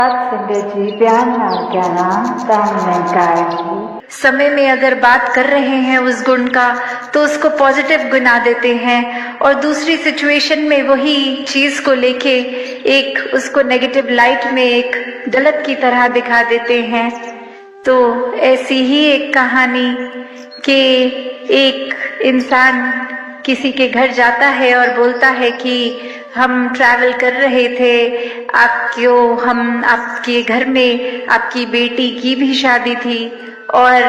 संगत जी प्यार नाल कहना काम निरंकार जी। समय में अगर बात कर रहे हैं उस गुण का तो उसको पॉजिटिव गिना देते हैं और दूसरी सिचुएशन में वही चीज को लेके एक उसको नेगेटिव लाइट में एक गलत की तरह दिखा देते हैं। तो ऐसी ही एक कहानी कि एक इंसान किसी के घर जाता है और बोलता है कि हम ट्रैवल कर रहे थे, आपके घर में आपकी बेटी की भी शादी थी और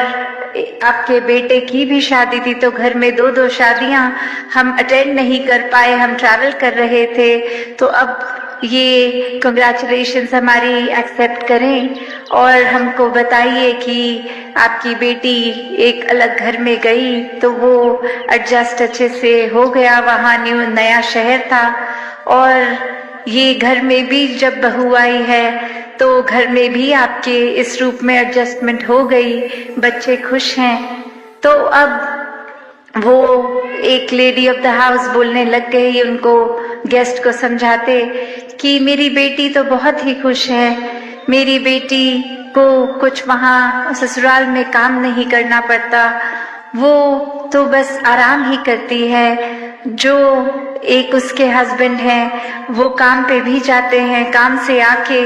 आपके बेटे की भी शादी थी, तो घर में दो शादियां हम अटेंड नहीं कर पाए, हम ट्रैवल कर रहे थे। तो अब ये कंग्रेचुलेशंस हमारी एक्सेप्ट करें और हमको बताइए कि आपकी बेटी एक अलग घर में गई तो वो एडजस्ट अच्छे से हो गया, वहाँ नया शहर था और ये घर में भी जब बहू आई है तो घर में भी आपके इस रूप में एडजस्टमेंट हो गई, बच्चे खुश हैं। तो अब वो एक लेडी ऑफ द हाउस बोलने लग गई उनको, गेस्ट को समझाते कि मेरी बेटी तो बहुत ही खुश है, मेरी बेटी को कुछ वहाँ ससुराल में काम नहीं करना पड़ता, वो तो बस आराम ही करती है। जो एक उसके हस्बैंड हैं वो काम पे भी जाते हैं, काम से आके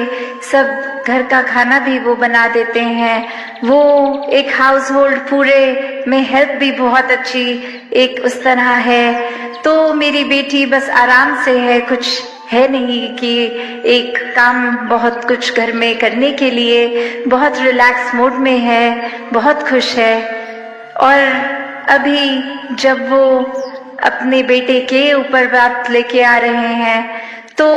सब घर का खाना भी वो बना देते हैं, वो एक हाउस होल्ड पूरे में हेल्प भी बहुत अच्छी एक उस तरह है। तो मेरी बेटी बस आराम से है, कुछ है नहीं कि एक काम बहुत कुछ घर में करने के लिए, बहुत रिलैक्स मूड में है, बहुत खुश है। और अभी जब वो अपने बेटे के ऊपर बात लेके आ रहे हैं तो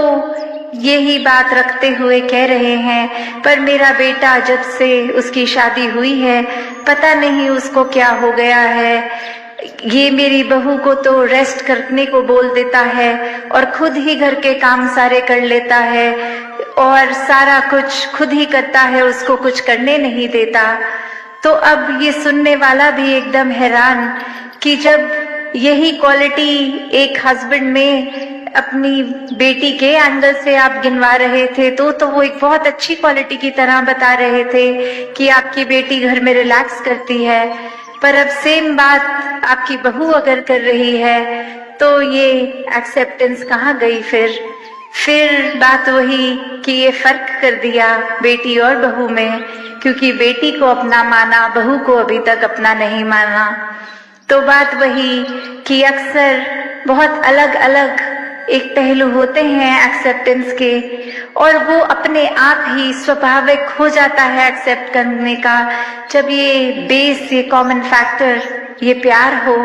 यही बात रखते हुए कह रहे हैं, पर मेरा बेटा जब से उसकी शादी हुई है पता नहीं उसको क्या हो गया है, ये मेरी बहू को तो रेस्ट करने को बोल देता है और खुद ही घर के काम सारे कर लेता है और सारा कुछ खुद ही करता है, उसको कुछ करने नहीं देता। तो अब ये सुनने वाला भी एकदम हैरान कि जब यही क्वालिटी एक हस्बैंड में अपनी बेटी के एंगल से आप गिनवा रहे थे तो वो एक बहुत अच्छी क्वालिटी की तरह बता रहे थे कि आपकी बेटी घर में रिलैक्स करती है, पर अब सेम बात आपकी बहू अगर कर रही है तो ये एक्सेप्टेंस कहाँ गई? फिर बात वही कि ये फर्क कर दिया बेटी और बहू में, क्योंकि बेटी को अपना माना, बहू को अभी तक अपना नहीं माना। तो बात वही कि अक्सर बहुत अलग अलग एक पहलू होते हैं एक्सेप्टेंस के और वो अपने आप ही स्वाभाविक हो जाता है एक्सेप्ट करने का, जब ये बेस, ये कॉमन फैक्टर, ये प्यार हो।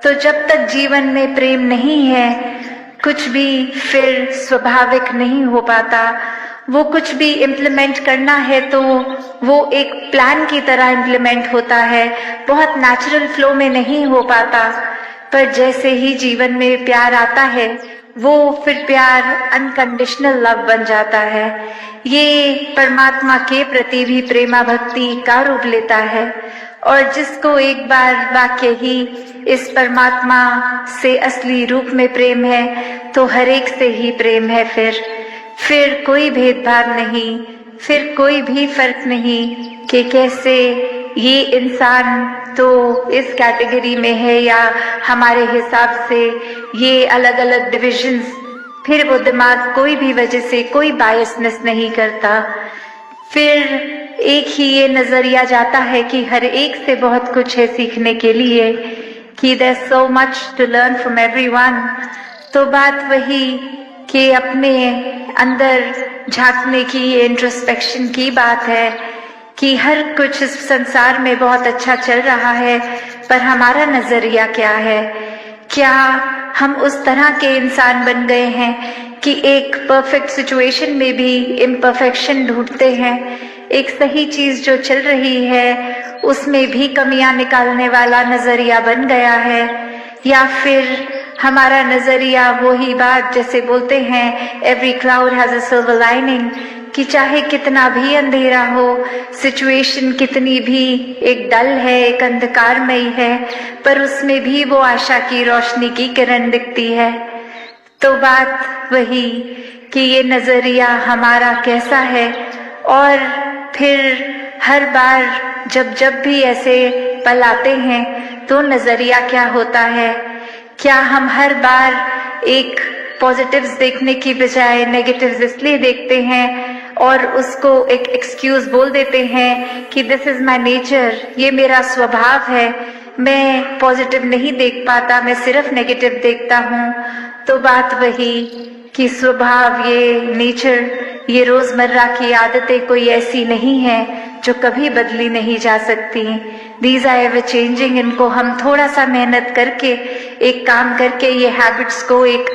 तो जब तक जीवन में प्रेम नहीं है कुछ भी फिर स्वाभाविक नहीं हो पाता। वो कुछ भी इम्प्लीमेंट करना है तो वो एक प्लान की तरह इम्प्लीमेंट होता है, बहुत नेचुरल फ्लो में नहीं हो पाता। पर जैसे ही जीवन में प्यार आता है वो फिर प्यार अनकंडीशनल लव बन जाता है। ये परमात्मा के प्रति भी प्रेमा भक्ति का रूप लेता है और जिसको एक बार वाकई ही इस परमात्मा से असली रूप में प्रेम है तो हर एक से ही प्रेम है। फिर कोई भेदभाव नहीं, फिर कोई भी फर्क नहीं कि कैसे ये इंसान तो इस कैटेगरी में है या हमारे हिसाब से ये अलग अलग डिविजन्स, फिर वो दिमाग कोई भी वजह से कोई बायसनेस नहीं करता। फिर एक ही ये नजरिया जाता है कि हर एक से बहुत कुछ है सीखने के लिए, कि there's so much to learn from everyone। तो बात वही कि अपने अंदर झांकने की, ये इंट्रोस्पेक्शन की बात है कि हर कुछ इस संसार में बहुत अच्छा चल रहा है, पर हमारा नजरिया क्या है? क्या हम उस तरह के इंसान बन गए हैं कि एक परफेक्ट सिचुएशन में भी इम्परफेक्शन ढूंढते हैं, एक सही चीज जो चल रही है उसमें भी कमियां निकालने वाला नजरिया बन गया है? या फिर हमारा नजरिया वही बात जैसे बोलते हैं every cloud has a silver lining, कि चाहे कितना भी अंधेरा हो, सिचुएशन कितनी भी एक डल है, एक अंधकारमयी है, पर उसमें भी वो आशा की रोशनी की किरण दिखती है। तो बात वही कि ये नजरिया हमारा कैसा है, और फिर हर बार जब भी ऐसे पल आते हैं तो नजरिया क्या होता है। क्या हम हर बार एक पॉजिटिव्स देखने की बजाय नेगेटिव्स इसलिए देखते हैं और उसको एक एक्सक्यूज बोल देते हैं कि दिस इज माय नेचर, ये मेरा स्वभाव है, मैं पॉजिटिव नहीं देख पाता, मैं सिर्फ नेगेटिव देखता हूँ। तो बात वही कि स्वभाव, ये नेचर, ये रोजमर्रा की आदतें कोई ऐसी नहीं है जो कभी बदली नहीं जा सकती। These are ever changing. इनको हम थोड़ा सा मेहनत करके, एक काम करके ये हैबिट्स को, एक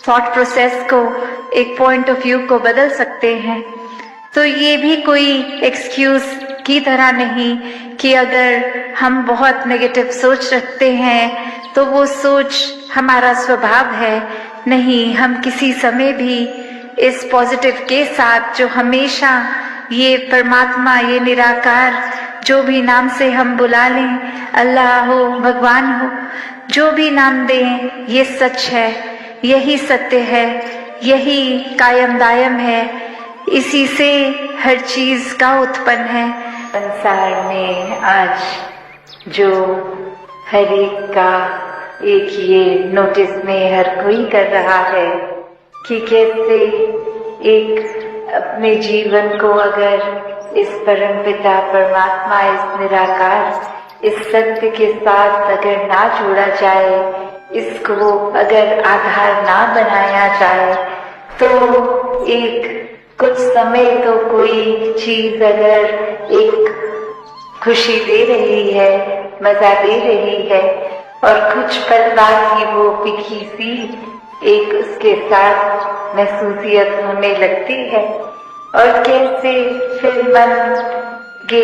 थॉट प्रोसेस को, एक पॉइंट ऑफ व्यू को बदल सकते हैं। तो ये भी कोई एक्सक्यूज की तरह नहीं कि अगर हम बहुत नेगेटिव सोच रखते हैं तो वो सोच हमारा स्वभाव है। नहीं, हम किसी समय भी इस पॉजिटिव के साथ, जो हमेशा ये परमात्मा, ये निराकार, जो भी नाम से हम बुला लें, अल्लाह हो, भगवान हो, जो भी नाम दें, ये सच है, यही सत्य है, यही कायम दायम है, इसी से हर चीज का उत्पन्न है। संसार में आज जो हर एक का एक ये नोटिस में हर कोई कर रहा है कि कैसे एक अपने जीवन को अगर इस परम पिता परमात्मा, इस निराकार, इस सत्य के साथ अगर ना जोड़ा जाए, इसको अगर आधार ना बनाया जाए, तो एक कुछ समय तो कोई चीज अगर एक खुशी दे रही है, मजा दे रही है, और कुछ पल बाद ही वो फीकी सी एक उसके साथ महसूसियत होने लगती है, और कैसे फिर मन के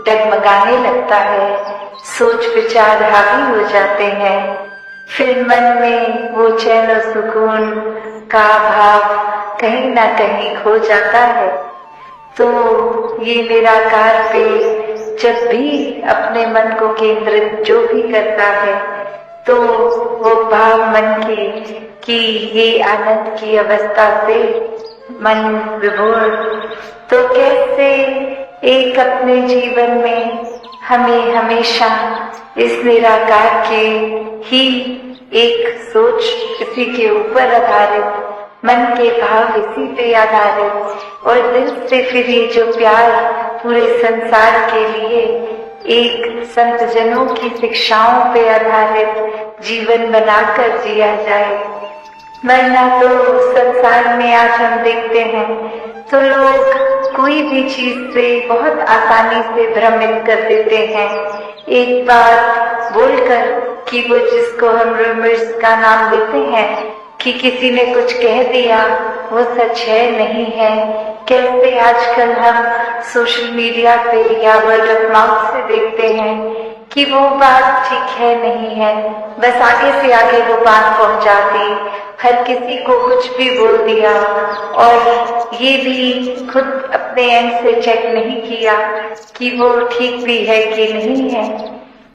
डगमगाने लगता है, सोच विचार हावी हो जाते हैं, फिर मन में वो चैन और सुकून का भाव कहीं ना कहीं खो जाता है। तो ये निराकार पे जब भी अपने मन को केंद्रित जो भी करता है, तो वो भाव मन के कि ये आनंद की अवस्था से मन विभोर, तो कैसे एक अपने जीवन में हमें हमेशा इस निराकार के ही एक सोच, इसी के ऊपर आधारित, मन के भाव इसी पे आधारित, और दिल से फिर ये जो प्यार पूरे संसार के लिए एक संत जनों की शिक्षाओं पे आधारित जीवन बनाकर जिया जाए। वरना तो संसार में आज हम देखते हैं तो लोग कोई भी चीज से बहुत आसानी से भ्रमित कर देते हैं, एक बात बोलकर कि वो जिसको हम रूमर्स का नाम देते हैं कि किसी ने कुछ कह दिया, वो सच है नहीं है। कैसे आजकल हम सोशल मीडिया पे या वर्ड ऑफ माउथ से देखते हैं कि वो बात ठीक है नहीं है, बस आगे से आगे वो बात पहुंचा दी, हर किसी को कुछ भी बोल दिया, और ये भी खुद अपने एंड से चेक नहीं किया कि वो ठीक भी है कि नहीं है।